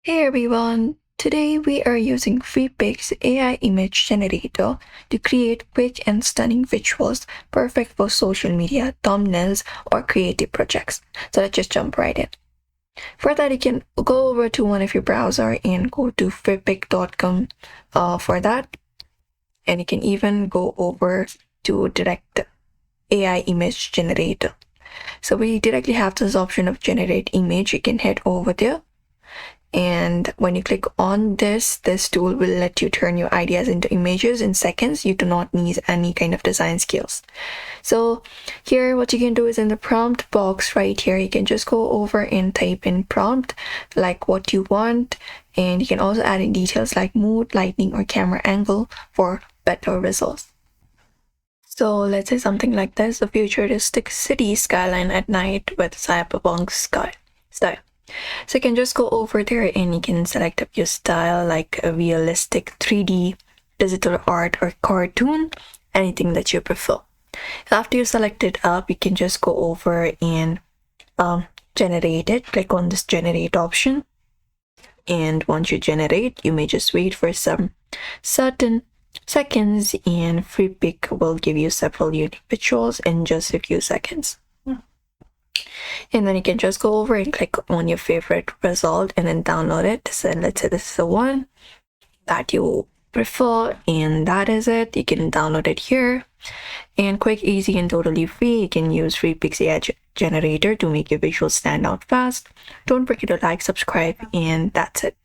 Hey everyone! Today we are using Freepik's AI image generator to create quick and stunning visuals perfect for social media, thumbnails, or creative projects. So let's just jump right in. For that, you can go over to one of your browser and go to freepik.com for that. And you can even go over to direct AI image generator. So we directly have this option of generate image. You can head over there. And when you click on this tool will let you turn your ideas into images in seconds. You do not need any kind of design skills. So here what you can do is in the prompt box right here, you can just go over and type in prompt like what you want, and you can also add in details like mood, lighting, or camera angle for better results. So let's say something like this: a futuristic city skyline at night with cyberpunk style. So you can just go over there and you can select up your style, like a realistic 3D, digital art, or cartoon, anything that you prefer. After you select it up, you can just go over and generate it. Click on this generate option. And once you generate, you may just wait for some certain seconds, and Freepik will give you several unique visuals in just a few seconds. And then you can just go over and click on your favorite result and then download it. So let's say this is the one that you prefer, and that is it. You can download it here. And quick, easy, and totally free. You can use Freepik's AI generator to make your visuals stand out fast. Don't forget to like, subscribe, and that's it.